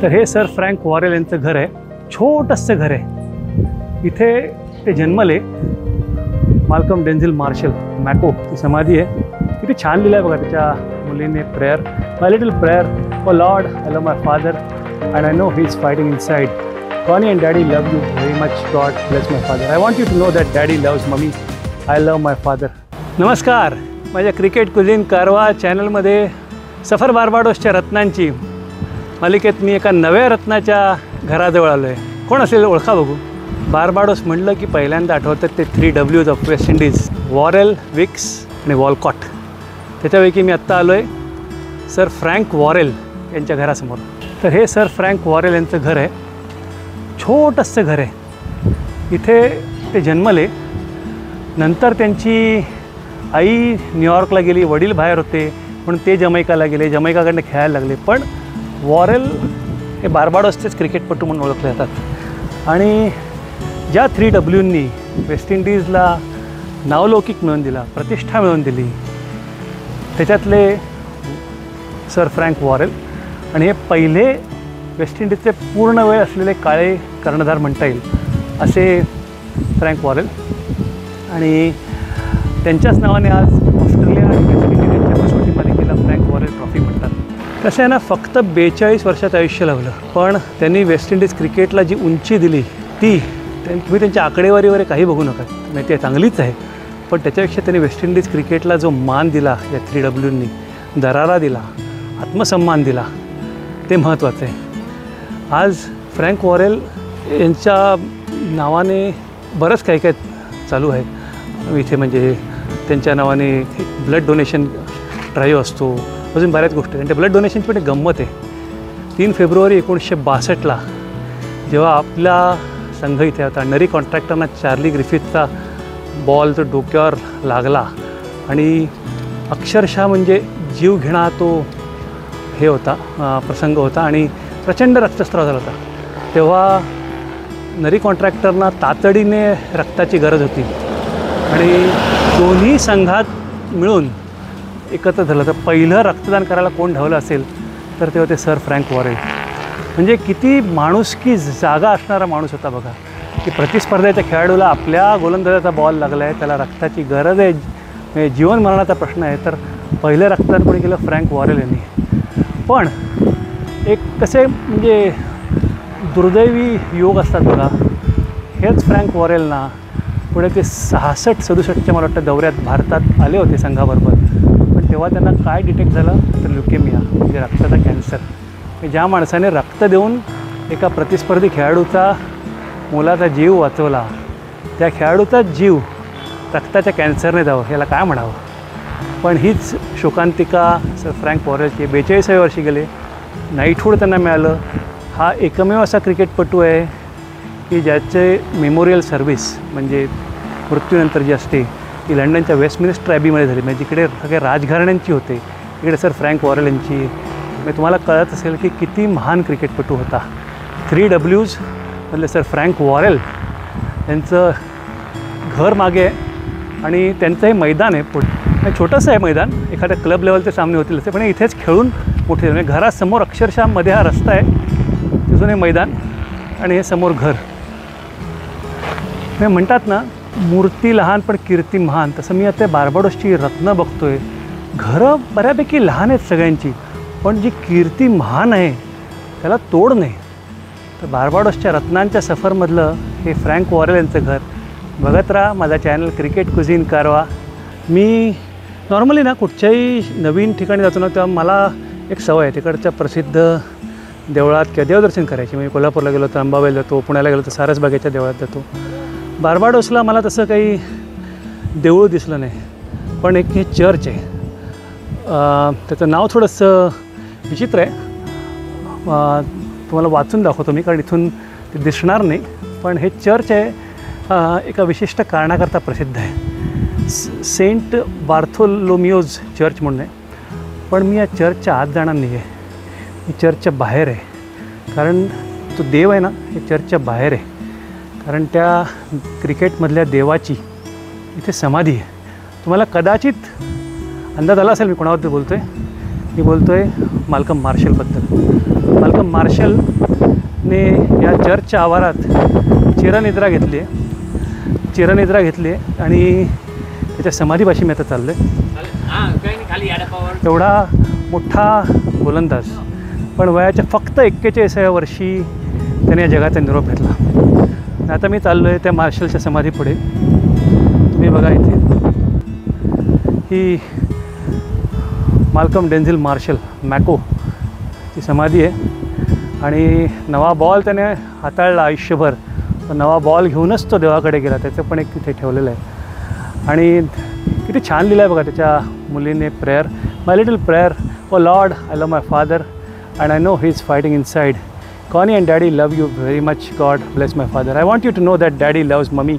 तर हे sir frank Worrell यांचं घर आहे. छोटंसं घर आहे. इथे ते जन्मले. माल्कम डेन्झिल मार्शल मॅको ची समाधी आहे. किती छान लिहिलं आहे बघा त्याच्या मुलीने. Prayer, my little prayer, O Lord I love my father and I know he is fighting inside. Connie and daddy love you very much. God bless my father. I want you to know that daddy loves mummy. I love my father. नमस्कार. माझ्या cricket कुझिन कारवा चॅनलमध्ये सफर बार्बाडोसच्या रत्नांची मालिकेत मी एका नव्या रत्नाच्या घराजवळ आलो आहे. कोण असेल ओळखा बघू. बार्बाडोस म्हटलं की पहिल्यांदा आठवतात ते 3 Ws of West Indies, Worrell, Weekes आणि वॉलकॉट. त्याच्यापैकी मी आत्ता आलो आहे सर फ्रँक वॉरेल यांच्या घरासमोर. तर हे सर फ्रँक वॉरेल यांचं घर आहे. छोटंसं घर आहे. इथे ते जन्मले. नंतर त्यांची आई न्यूयॉर्कला गेली, वडील बाहेर होते म्हणून ते जमैकाला गेले, जमैकाकडनं खेळायला लागले. पण वॉरेल हे बार्बाडोसचेच क्रिकेटपटू म्हणून ओळखले जातात. आणि ज्या 3Wनी वेस्ट इंडिजला नावलौकिक मिळवून दिला, प्रतिष्ठा मिळवून दिली, त्याच्यातले सर फ्रँक वॉरेल. आणि हे पहिले वेस्ट इंडिजचे पूर्ण वेळ असलेले काळे कर्णधार म्हणता येईल असे फ्रँक वॉरेल. आणि त्यांच्याच नावाने आज ऑस्ट्रेलिया आणि वेस्ट इंडिज यांच्या कसोटी मालिकेला फ्रँक वॉरेल ट्रॉफी म्हणतात. तसं आहे ना, फक्त 42 वर्षाचं आयुष्य लावलं, पण त्यांनी वेस्ट इंडिज क्रिकेटला जी उंची दिली ती तुम्ही त्यांच्या आकडेवारी वगैरे काही बघू नका, नाही ते चांगलीच आहे. पण त्याच्यापेक्षा त्यांनी वेस्ट इंडिज क्रिकेटला जो मान दिला या 3Wनी, दरारा दिला, आत्मसन्मान दिला, ते महत्त्वाचं आहे. आज फ्रँक वॉरेल यांच्या नावाने बरंच काही काय चालू आहे इथे. म्हणजे त्यांच्या नावाने ब्लड डोनेशन ड्राईव्ह असतो, अजून बऱ्याच गोष्टी. त्यांच्या ब्लड डोनेशनची पण एक गंमत आहे. 3 फेब्रुवारी 1962ला जेव्हा आपला संघ इथे होता, नरी कॉन्ट्रॅक्टरना चार्ली ग्रिफिथचा बॉल जो डोक्यावर लागला आणि अक्षरशः म्हणजे जीव घेणा तो हे होता, प्रसंग होता आणि प्रचंड रक्तस्राव झाला होता. तेव्हा नरी कॉन्ट्रॅक्टरना तातडीने रक्ताची गरज होती आणि दोन्ही संघात मिळून एकत्र झालं. तर पहिलं रक्तदान करायला कोण धावलं असेल तर ते होते सर फ्रँक वॉरेल. म्हणजे किती माणुसकी जागा असणारा माणूस होता बघा, की प्रतिस्पर्ध्याच्या खेळाडूला आपल्या गोलंदाजाचा बॉल लागला आहे, त्याला रक्ताची गरज आहे, म्हणजे जीवन मरणाचा प्रश्न आहे, तर पहिलं रक्तदान कोणी केलं? फ्रँक वॉरेल यांनी. पण एक कसे म्हणजे दुर्दैवी योग असतात बघा. हेच फ्रँक वॉरेलना पुढे ते 66-67च्या मला वाटतं दौऱ्यात भारतात आले होते संघाबरोबर. पण तेव्हा त्यांना काय डिटेक्ट झालं तर ल्युकेमिया, म्हणजे रक्ताचा कॅन्सर. ज्या माणसाने रक्त देऊन एका प्रतिस्पर्धी खेळाडूचा मुलाचा जीव वाचवला, त्या खेळाडूचा जीव रक्ताच्या कॅन्सरने जावं याला काय म्हणावं. पण हीच शोकांतिका सर फ्रँक वॉरेलची. 42व्या वर्षी गेले, नाईटहूड त्यांना मिळालं. हा एकमेव असा क्रिकेटपटू आहे की ज्याचे मेमोरियल सर्व्हिस म्हणजे मृत्यूनंतर जी असते ती लंडनच्या वेस्टमिनिस्टर ॲबीमध्ये झाली. म्हणजे जिकडे सगळे राजघराण्यांची होते तिकडे सर फ्रँक वॉरेल यांची. म्हणजे तुम्हाला कळत असेल की किती महान क्रिकेटपटू होता. 3Ws मधले सर फ्रँक वॉरेल यांचं घर मागे आहे आणि त्यांचं हे मैदान आहे पुढे. छोटंसं आहे मैदान, एखाद्या क्लब लेवलचे सामने होतील असे, पण इथेच खेळून मोठे. म्हणजे घरासमोर अक्षरशः मध्ये हा रस्ता आहे, तिथून हे मैदान आणि हे समोर घर. हे म्हणतात ना, मूर्ती लहान पण कीर्ती महान. तसं मी आता बार्बाडोसची रत्न बघतोय, घरं बऱ्यापैकी लहान आहेत सगळ्यांची, पण जी कीर्ती महान आहे त्याला तोड नाही. तर बार्बाडोसच्या रत्नांच्या सफरमधलं हे फ्रँक वॉरेल यांचं घर. बघत राहा माझा चॅनल क्रिकेट कुझिन कारवा. मी नॉर्मली ना कुठच्याही नवीन ठिकाणी जातो ना तेव्हा मला एक सवय आहे तिकडच्या प्रसिद्ध देवळात किंवा देवदर्शन करायची. म्हणजे कोल्हापूरला गेलो तर अंबाबाईला जातो, पुण्याला गेलो तर सारसबागेच्या देवळात जातो. बार्बाडोसला मला तसं काही देऊळ दिसलं नाही, पण एक हे चर्च आहे. त्याचं नाव थोडंसं विचित्र आहे, तुम्हाला वाचून दाखवतो मी, कारण इथून ते दिसणार नाही. पण हे चर्च आहे एका विशिष्ट कारणाकरता प्रसिद्ध आहे. सेंट बार्थोलोमियोज चर्च म्हणून आहे. पण मी या चर्चच्या आत जाणार नाही आहे, मी चर्चच्या बाहेर आहे. कारण तो देव आहे ना, हे चर्चच्या बाहेर आहे. कारण त्या क्रिकेटमधल्या देवाची इथे समाधी आहे. तुम्हाला कदाचित अंदाज आला असेल मी कोणाबद्दल बोलतो आहे. मी बोलतो आहे माल्कम मार्शलबद्दल. माल्कम मार्शलने या चर्चच्या आवारात चिरनिद्रा घेतली आहे आणि त्याच्या समाधीपाशी मी आता चाललो आहे. एवढा मोठा गोलंदाज पण वयाच्या फक्त 41व्या वर्षी त्याने या जगाचा निरोप घेतला. आता मी चाललो आहे त्या मार्शलच्या समाधीपुढे. तुम्ही बघा इथे ही माल्कम डेन्झिल मार्शल मॅको ची समाधी आहे आणि नवा बॉल त्याने हाताळला आयुष्यभर. नवा बॉल घेऊनच तो देवाकडे गेला, त्याचं पण एक तिथे ठेवलेलं आहे. आणि किती छान लिहिलं आहे बघा त्याच्या मुलीने prayer, my little prayer, O Lord I love my father and I know he is fighting inside. Connie and Daddy love you very much. God bless my father. I want you to know that Daddy loves Mummy.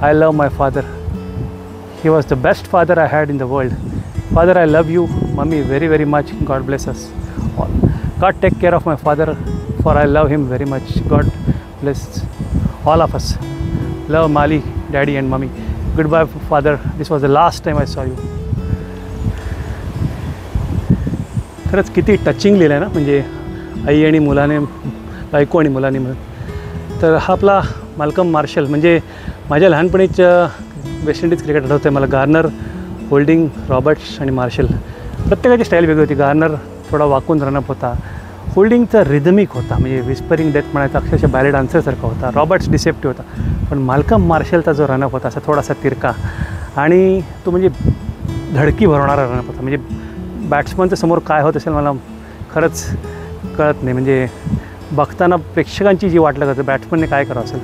I love my father. He was the best father I had in the world. Father, I love you. Mummy, very, very much. God bless us all. God take care of my father, for I love him very much. God bless all of us. Love Mali, Daddy and Mummy. Goodbye, father. This was the last time I saw you. खरंच किती touching लिहिलं आहे ना, म्हणजे आई आणि मुलाने, बायको आणि मुलांनी मिळून. तर हा आपला माल्कम मार्शल म्हणजे माझ्या लहानपणीच वेस्ट इंडिज क्रिकेट आठवतं आहे मला. गार्नर, होल्डिंग, रॉबर्ट्स आणि मार्शल. प्रत्येकाची स्टाईल वेगळी होती. गार्नर थोडा वाकून रनअप होता, होल्डिंगचा रिदमिक होता, म्हणजे विस्परिंग डेथ म्हणायचा, अक्षरशः बॅले डान्सरसारखा होता. रॉबर्ट्स डिसेप्टिव्ह होता, पण माल्कम मार्शलचा जो रनअप होता असा थोडासा तिरका आणि तो म्हणजे धडकी भरवणारा रनअप होता. म्हणजे बॅट्समनच्या समोर काय होत असेल मला खरंच कळत नाही. म्हणजे बघताना प्रेक्षकांची जी वाट लागत बॅट्समनने काय करावं असेल.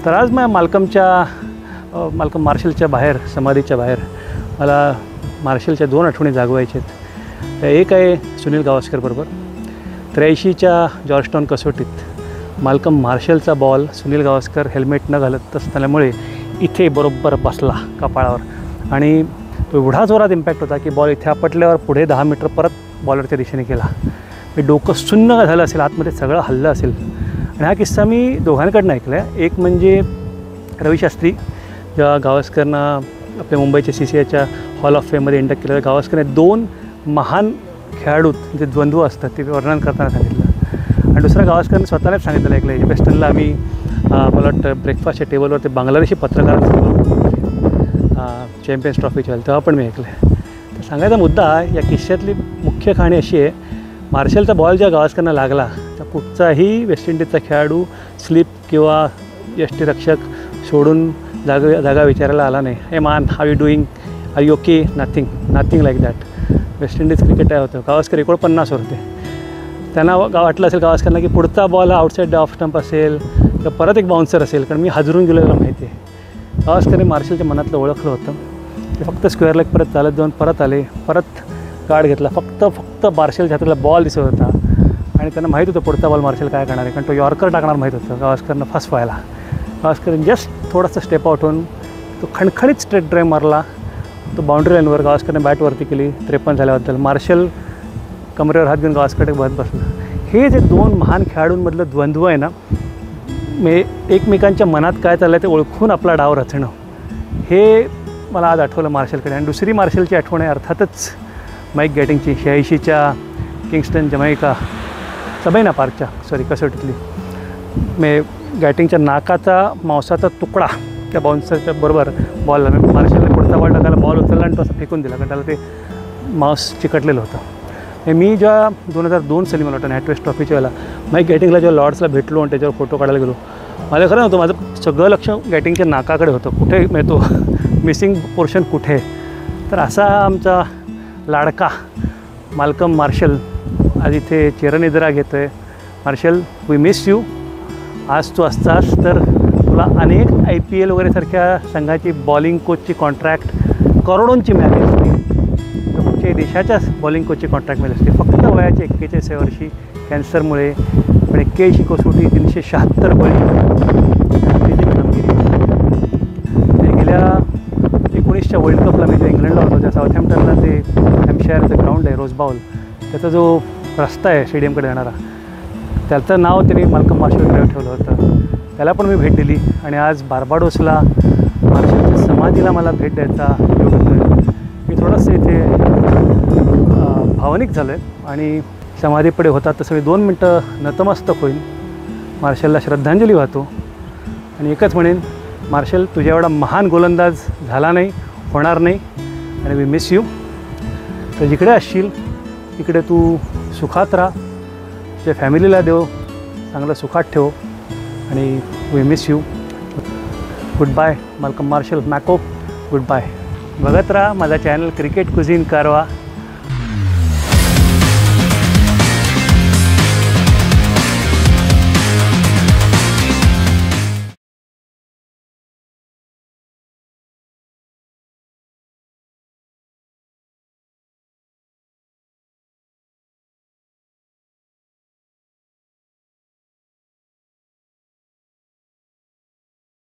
तर आज मी माल्कम मार्शलच्या बाहेर, समाधीच्या बाहेर मला मार्शलच्या 2 आठवणी जागवायच्या आहेत. त्या एक आहे सुनील गावस्करबरोबर. 83च्या जॉर्जटाउन कसोटीत माल्कम मार्शलचा बॉल सुनील गावस्कर हेल्मेट न घालत असल्यामुळे इथे बरोबर बसला कपाळावर आणि तो एवढा जोरात इम्पॅक्ट होता की बॉल इथे आपटल्यावर पुढे 10 मीटर परत बॉलरच्या दिशेने गेला. मी डोकं सुन्न झालं असेल, आतमध्ये सगळं हल्लं असेल. आणि हा किस्सा मी दोघांकडनं ऐकला आहे. एक म्हणजे रवी शास्त्री, जेव्हा गावस्करनं आपल्या मुंबईच्या CCIच्या हॉल ऑफ फेममध्ये इंडक्ट केलं, गावस्करने 2 महान खेळाडू जे द्वंद्व असतात ते वर्णन करताना सांगितलं. आणि दुसरा गावस्करने स्वतःलाच सांगितलं ऐकलं. एजबेस्टनला आम्ही मला वाटतं ब्रेकफास्टच्या टेबलवर ते बांगलादेशी पत्रकारांसमोर चॅम्पियन्स ट्रॉफीच्या तेव्हा पण मी ऐकलं आहे. तर सांगायचा मुद्दा या किस्स्यातली मुख्य कहाणी अशी आहे, मार्शलचा बॉल ज्या गावस्करना लागला तर कुठचाही वेस्ट इंडिजचा खेळाडू स्लिप किंवा यष्टीरक्षक सोडून जागा विचारायला आला नाही. Hey man, how you doing, are you okay, nothing like that. West Indies cricket आहे होतं. गावस्कर 49 होते. त्यांना वाटलं असेल गावस्करना की पुढचा बॉल हा आउटसाईड ऑफ स्टंप असेल तर परत एक बाउन्सर असेल, कारण मी हादरून गेलेला माहिती आहे. गावस्करने मार्शलच्या मनातलं ओळखलं होतं. ते फक्त स्क्वेअर लेग परत चालत जाऊन परत आले, परत गार्ड घेतला. फक्त मार्शलच्या हाताला बॉल दिसत होता आणि त्यांना माहीत होतं पुढचा बॉल मार्शल काय करणार आहे, कारण तो यॉर्कर टाकणार माहीत होतं. गावस्करनं फसवायला गावस्करने जस्ट थोडंसं स्टेप आउट होऊन तो खणखणीत स्ट्रेट ड्राईव्ह मारला. तो बाउंड्री लाईनवर गावस्करने बॅटवरती केली. 53 झाल्याबद्दल मार्शल कमरेवर हात घेऊन गावस्करकडे बघत बसलं. हे जे 2 महान खेळाडूंमधलं द्वंद्व आहे ना, एकमेकांच्या मनात काय चाललं आहे ते ओळखून आपला डाव रचणं, हे मला आज आठवलं मार्शलकडे. आणि दुसरी मार्शलची आठवण आहे अर्थातच माईक गॅटिंगची, 86च्या किंगस्टन जमैका सबैना पार्कच्या कसोटीतली. गॅटिंगच्या नाकाचा मांसाचा तुकडा त्या बाउन्सरच्या बरोबर बॉलला, मार्शलने पुढचा बॉल टाकायला बॉल उचलला आणि तो असं फेकून दिला, कारण त्याला ते मांस चिकटलेलं होतं. मी जेव्हा 2002 साली मला वाटतं नॅटवेस्ट ट्रॉफीच्या वेळेला माईक गॅटिंगला जेव्हा लॉर्ड्सला भेटलो आणि त्याच्यावर फोटो काढायला गेलो, मला खरं नव्हतं, माझं सगळं लक्ष गॅटिंगच्या नाकाकडे होतं, कुठे मिळतो मिसिंग पोर्शन कुठे. तर असा आमचा लाडका माल्कम मार्शल आज इथे चिरनिद्रा घेतो आहे. Marshall, we miss you. आज तू असतास तर तुला अनेक IPL वगैरे सारख्या संघाची बॉलिंग कोचची कॉन्ट्रॅक्ट करोडोंची मिळाली असते, तर कुठच्याही देशाच्या बॉलिंग कोचची कॉन्ट्रॅक्ट मिळाली असते. फक्त वयाच्या 41व्या वर्षी कॅन्सरमुळे पण 81 कसोटी, 376 बळी, गेल्या 19च्या वर्ल्ड कपला मी जे इंग्लंडला होतो त्या साऊथहॅम्प्टनला ते हॅम्पशायरचं ग्राउंड आहे रोज बाउल, त्याचा जो रस्ता आहे स्टेडियमकडे जाणारा, त्याचं नाव त्यांनी माल्कम मार्शलकडे ठेवलं होतं. त्याला पण मी भेट दिली आणि आज बार्बाडोसला मार्शलच्या समाधीला मला भेट द्यायचा योग होतो आहे. मी थोडंसं इथे भावनिक झालो आहे आणि समाधीपुढे होतात तसं मी 2 मिनटं नतमस्तक होईन, मार्शलला श्रद्धांजली वाहतो आणि एकच म्हणेन, मार्शल तुझ्या एवढा महान गोलंदाज झाला नाही, होणार नाही आणि वी मिस यू. तर जिकडे असशील तिकडे तू सुखात राहा, तुझ्या फॅमिलीला देव चांगलं सुखात ठेव आणि we miss you. Goodbye Malcolm Marshall Macko, goodbye. बघत राहा माझा चॅनल क्रिकेट कुझिन कारवा.